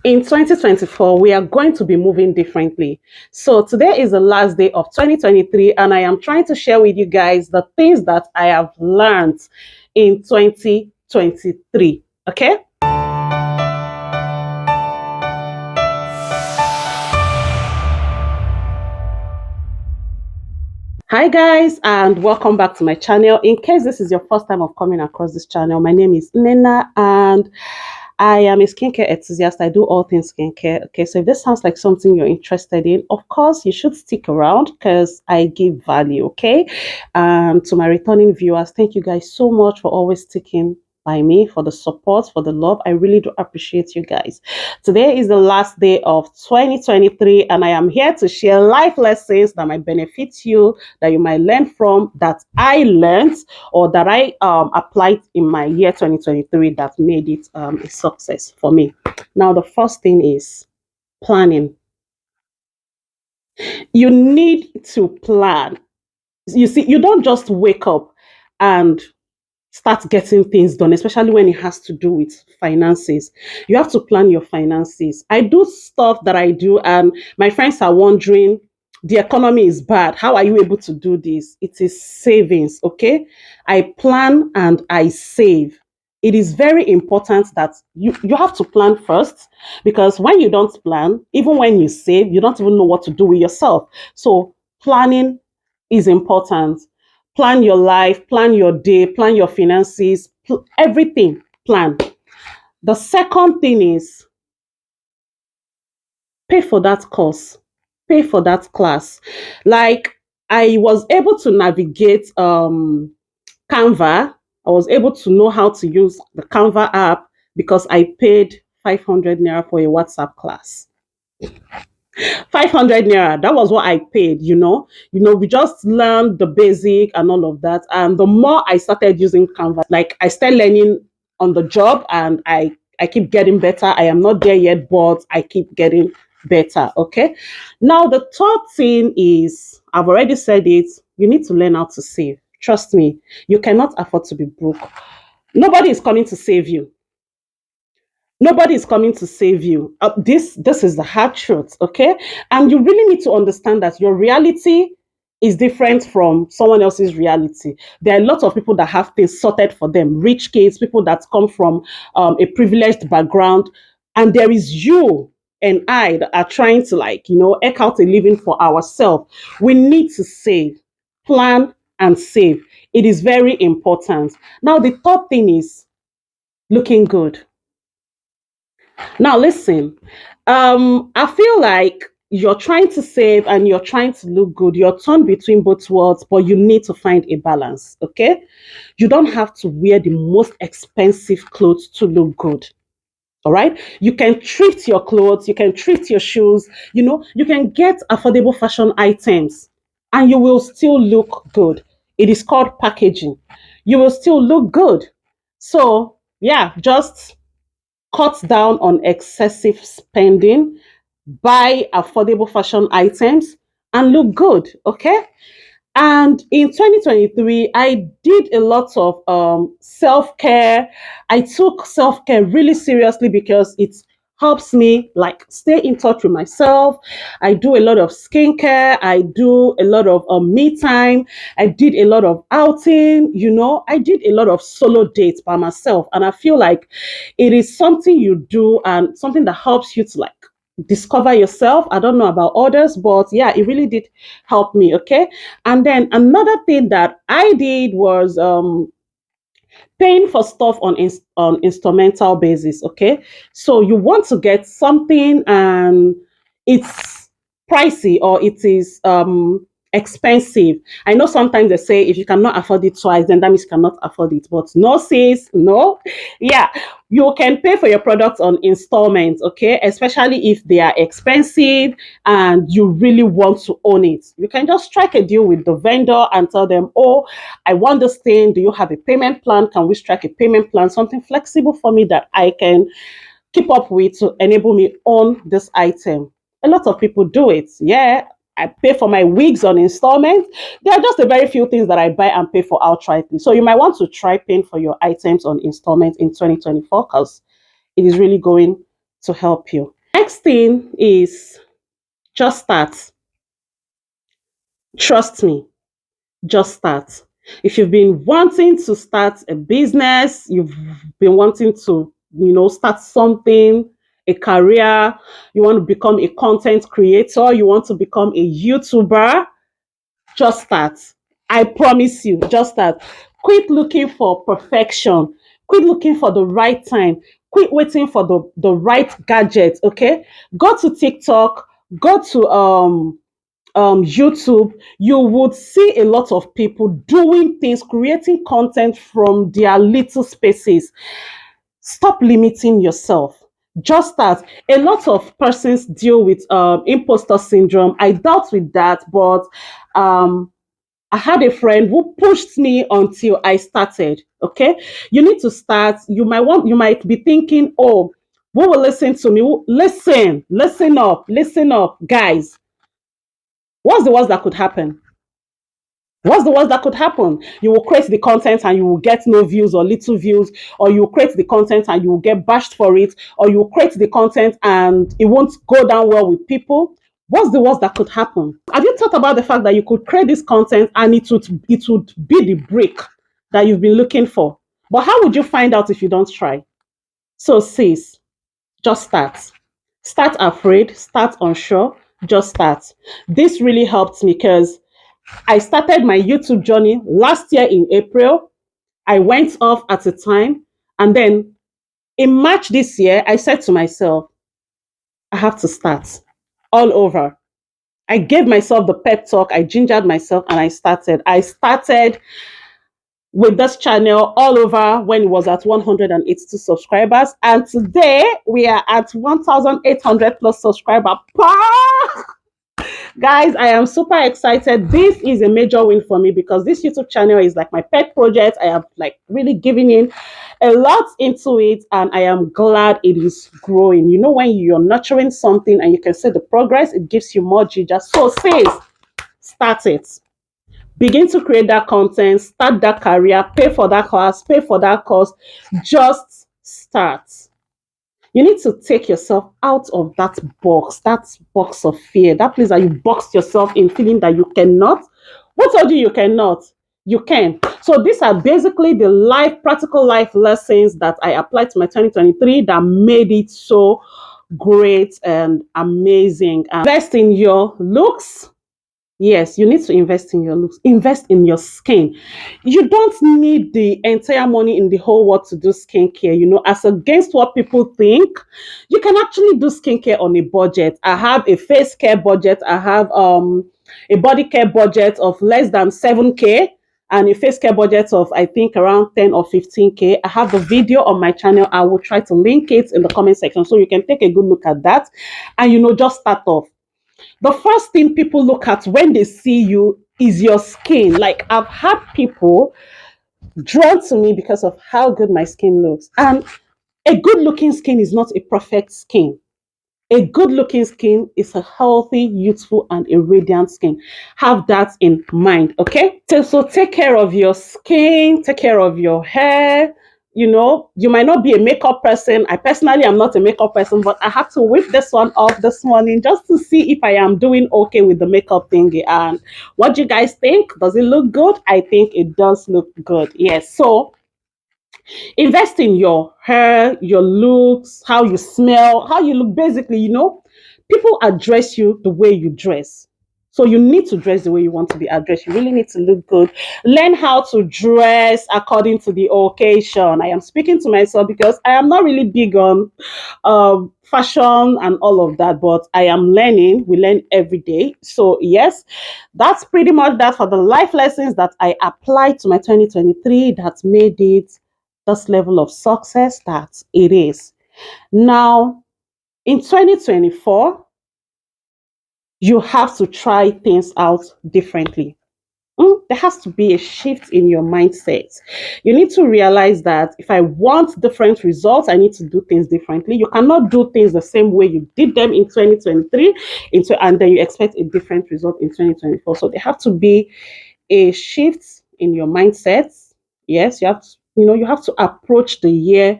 In 2024, we are going to be moving differently. So today is the last day of 2023, and I am trying to share with you guys the things that I have learned in 2023. Okay. Hi guys, and welcome back to my channel. In case this is your first time of coming across this channel, my name is Nena and I am a skincare enthusiast. I do all things skincare. Okay, so if this sounds like something you're interested in, of course you should stick around because I give value. Okay, to my returning viewers, thank you guys so much for always sticking by me, for the support, for the love. I really do appreciate you guys. Today is the last day of 2023, and I am here to share life lessons that might benefit you, that you might learn from, that I learned or that I applied in my year 2023 that made it a success for me. Now, the first thing is planning. You need to plan. You see, you don't just wake up and start getting things done, especially when it has to do with finances. You have to plan your finances. I do stuff that I do, and my friends are wondering, the economy is bad. How are you able to do this? It is savings, okay? I plan and I save. It is very important that you have to plan first, because when you don't plan, even when you save, you don't even know what to do with yourself. So planning is important. Plan your life, plan your day, plan your finances, everything, plan. The second thing is pay for that course, pay for that class. Like, I was able to navigate Canva. I was able to know how to use the Canva app because I paid 500 naira for a WhatsApp class. 500 naira, that was what I paid. We just learned the basic and all of that, and the more I started using Canva, like, I started learning on the job, and I keep getting better. I am not there yet, but I keep getting better. Okay, now the third thing is, I've already said it, you need to learn how to save. Trust me, you cannot afford to be broke. Nobody is coming to save you. Nobody is coming to save you. This is the hard truth, okay? And you really need to understand that your reality is different from someone else's reality. There are a lot of people that have things sorted for them, rich kids, people that come from a privileged background, and there is you and I that are trying to, like, eke out a living for ourselves. We need to save, plan, and save. It is very important. Now, the third thing is looking good. Now, listen, I feel like you're trying to save and you're trying to look good. You're torn between both worlds, but you need to find a balance, okay? You don't have to wear the most expensive clothes to look good. All right. You can thrift your clothes, you can thrift your shoes, you can get affordable fashion items and you will still look good. It is called packaging. You will still look good. So, yeah, just cut down on excessive spending, buy affordable fashion items, and look good. Okay. And in 2023, I did a lot of self care. I took self care really seriously because it helps me, like, stay in touch with myself. I do a lot of skincare. I do a lot of me time. I did a lot of outing. I did a lot of solo dates by myself, and I feel like it is something you do and something that helps you to, like, discover yourself. I don't know about others, but yeah, it really did help me. Okay. And then another thing that I did was paying for stuff on instrumental basis. Okay, so you want to get something and it's pricey or it is expensive. I know sometimes they say if you cannot afford it twice, then that means you cannot afford it. But no, sis, no. Yeah, you can pay for your products on installments, okay? Especially if they are expensive and you really want to own it. You can just strike a deal with the vendor and tell them, oh, I want this thing. Do you have a payment plan? Can we strike a payment plan? Something flexible for me that I can keep up with to enable me own this item. A lot of people do it. Yeah, I pay for my wigs on installment. There are just a very few things that I buy and pay for outrightly. So you might want to try paying for your items on installment in 2024 because it is really going to help you. next thing is just start. Trust me, just start. If you've been wanting to start a business, you've been wanting to, start something, a career, you want to become a content creator, you want to become a YouTuber, just start. I promise you, just start. Quit looking for perfection. Quit looking for the right time. Quit waiting for the right gadget. Okay. Go to TikTok, go to YouTube, you would see a lot of people doing things, creating content from their little spaces. Stop limiting yourself. Just start. A lot of persons deal with imposter syndrome. I dealt with that, but um, I had a friend who pushed me until I started. Okay, you need to start. You might be thinking, oh, who will listen to me? Listen up, guys. What's the worst that could happen? What's the worst that could happen? You will create the content and you will get no views or little views, or you create the content and you will get bashed for it, or you create the content and it won't go down well with people. What's the worst that could happen? Have you thought about the fact that you could create this content and it would be the break that you've been looking for? But how would you find out if you don't try? So sis, just start. Start afraid, start unsure, just start. This really helped me because I started my YouTube journey last year in April. I went off at a time. And then in March this year, I said to myself, I have to start all over. I gave myself the pep talk. I gingered myself and I started. I started with this channel all over when it was at 182 subscribers. And today we are at 1,800 plus subscribers. Guys, I am super excited. This is a major win for me because this YouTube channel is like my pet project. I have like really given in a lot into it and I am glad it is growing. You know, when you're nurturing something and you can see the progress, it gives you more ginger. So sis, start it. Begin to create that content, start that career, pay for that class, pay for that course. Just start. You need to take yourself out of that box of fear, that place that you boxed yourself in, feeling that you cannot. Who told you you cannot? You can. So these are basically the practical life lessons that I applied to my 2023 that made it so great and amazing. Invest in your looks. Yes, you need to invest in your looks, invest in your skin. You don't need the entire money in the whole world to do skincare, as against what people think. You can actually do skincare on a budget. I have a face care budget. I have a body care budget of less than 7K and a face care budget of I think around 10 or 15K. I have the video on my channel. I will try to link it in the comment section so you can take a good look at that and just start off. The first thing people look at when they see you is your skin. Like I've had people drawn to me because of how good my skin looks. And a good looking skin is not a perfect skin. A good looking skin is a healthy, youthful, and a radiant skin. Have that in mind, okay? So take care of your skin, take care of your hair. You might not be a makeup person. I personally am not a makeup person, but I have to whip this one off this morning just to see if I am doing okay with the makeup thingy. And what do you guys think? Does it look good? I think it does look good. Yes. So invest in your hair, your looks, how you smell, how you look. Basically, people address you the way you dress. So you need to dress the way you want to be addressed. You really need to look good. Learn how to dress according to the occasion. I am speaking to myself because I am not really big on fashion and all of that, but I am learning. We learn every day. So yes, that's pretty much that for the life lessons that I applied to my 2023 that made it this level of success that it is. Now, in 2024, you have to try things out differently. There has to be a shift in your mindset. You need to realize that if I want different results, I need to do things differently. You cannot do things the same way you did them in 2023 and then you expect a different result in 2024. So there have to be a shift in your mindset. Yes, you have to You have to approach the year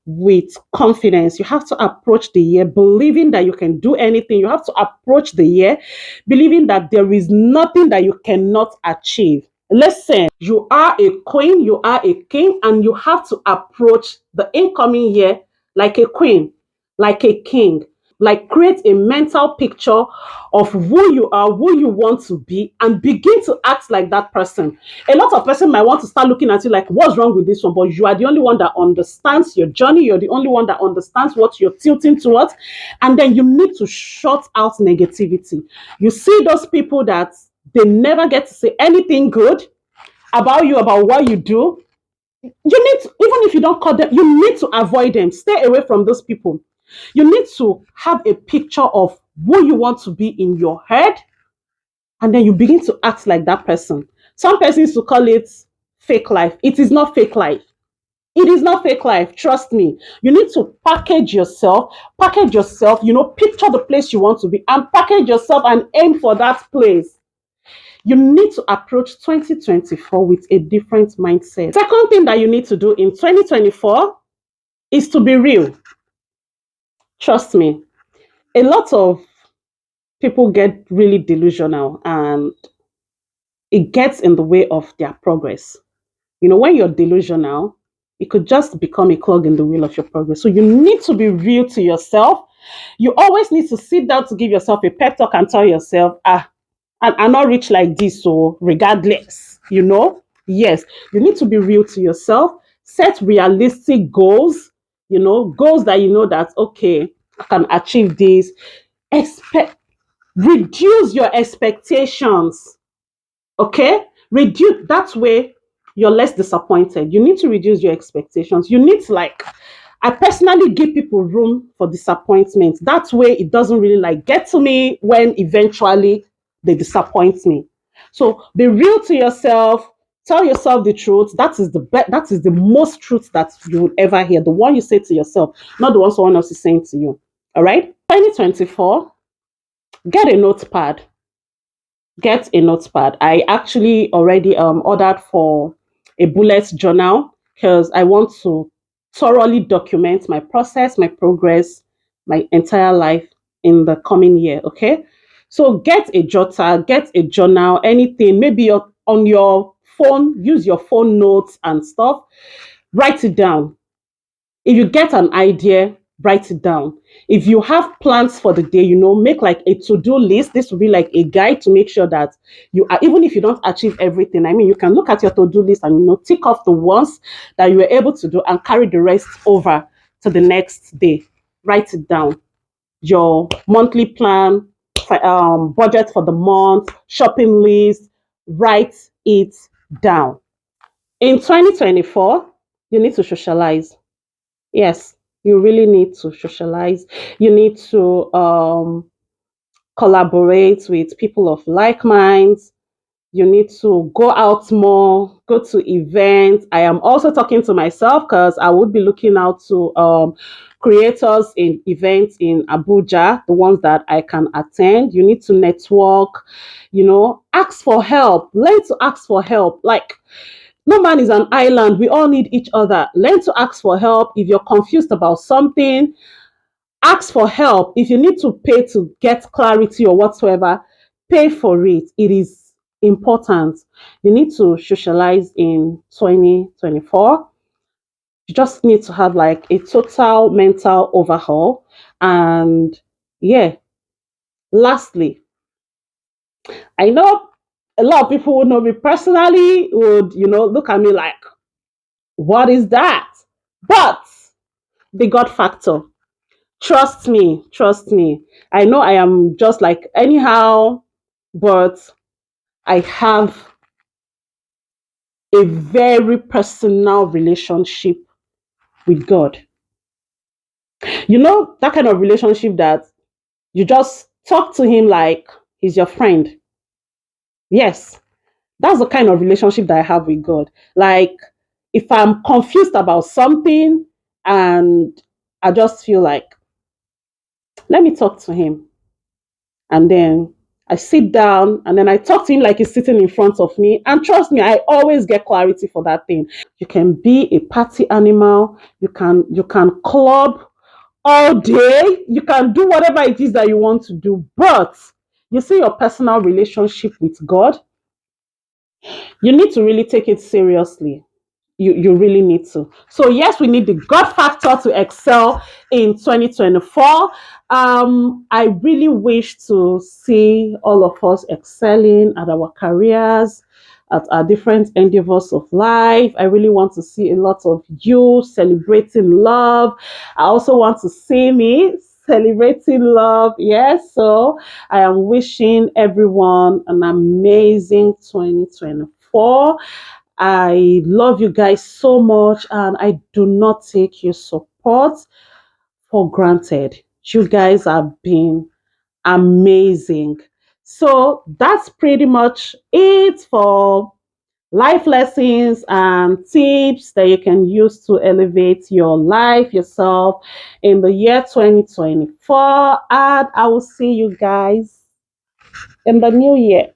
with confidence. You have to approach the year believing that you can do anything. You have to approach the year believing that there is nothing that you cannot achieve. Listen, you are a queen, you are a king, and you have to approach the incoming year like a queen, like a king. Like create a mental picture of who you are, who you want to be, and begin to act like that person. A lot of person might want to start looking at you like, what's wrong with this one? But you are the only one that understands your journey. You're the only one that understands what you're tilting towards. And then you need to shut out negativity. You see those people that they never get to say anything good about you, about what you do. You need to, even if you don't call them, you need to avoid them. Stay away from those people. You need to have a picture of who you want to be in your head, and then you begin to act like that person. Some persons to call it fake life. It is not fake life. It is not fake life. Trust me. You need to package yourself, picture the place you want to be and package yourself and aim for that place. You need to approach 2024 with a different mindset. Second thing that you need to do in 2024 is to be real. Trust me. A lot of people get really delusional and it gets in the way of their progress. When you're delusional, it could just become a clog in the wheel of your progress. So you need to be real to yourself. You always need to sit down to give yourself a pep talk and tell yourself, I'm not rich like this, so regardless, yes, you need to be real to yourself. Set realistic goals, goals that you know that, okay, I can achieve this. Expect, reduce your expectations. Okay, reduce, that way you're less disappointed. You need to reduce your expectations. You need to, like, I personally give people room for disappointment. That way it doesn't really like get to me when eventually they disappoint me. So be real to yourself. Tell yourself the truth. That is the most truth that you would ever hear, the one you say to yourself, not the one someone else is saying to you. All right, 2024, get a notepad. Get a notepad. I actually already ordered for a bullet journal because I want to thoroughly document my process, my progress, my entire life in the coming year. Okay. So get a jotter, get a journal, anything, maybe on your phone, use your phone notes and stuff. Write it down. If you get an idea, write it down. If you have plans for the day, make like a to-do list. This will be like a guide to make sure that you are, even if you don't achieve everything, I mean, you can look at your to-do list and tick off the ones that you were able to do and carry the rest over to the next day. Write it down. Your monthly plan, budget for the month, shopping list. Write it down. In 2024, you need to socialize. Yes, you really need to socialize. You need to collaborate with people of like minds. You need to go out more, go to events. I am also talking to myself because I would be looking out to creators in events in Abuja, the ones that I can attend. You need to network, ask for help, learn to ask for help. Like, no man is an island. We all need each other. Learn to ask for help. If you're confused about something, ask for help. If you need to pay to get clarity or whatsoever, pay for it. It is important. You need to socialize in 2024. You just need to have like a total mental overhaul. And yeah, lastly, I know a lot of people who know me personally would, look at me like, what is that? But the God factor. Trust me, trust me. I know I am just like anyhow, but I have a very personal relationship with God. That kind of relationship that you just talk to Him like He's your friend. Yes, that's the kind of relationship that I have with God. Like, if I'm confused about something and I just feel like, let me talk to Him, and then I sit down and then I talk to him like he's sitting in front of me. And trust me, I always get clarity for that thing. You can be a party animal. You can club all day. You can do whatever it is that you want to do. But you see your personal relationship with God, you need to really take it seriously. You really need to. So yes, we need the God factor to excel in 2024. I really wish to see all of us excelling at our careers, at our different endeavors of life. I really want to see a lot of you celebrating love. I also want to see me celebrating love. Yes, so I am wishing everyone an amazing 2024. I love you guys so much, and I do not take your support for granted. You guys have been amazing. So that's pretty much it for life lessons and tips that you can use to elevate your life, yourself in the year 2024. And I will see you guys in the new year.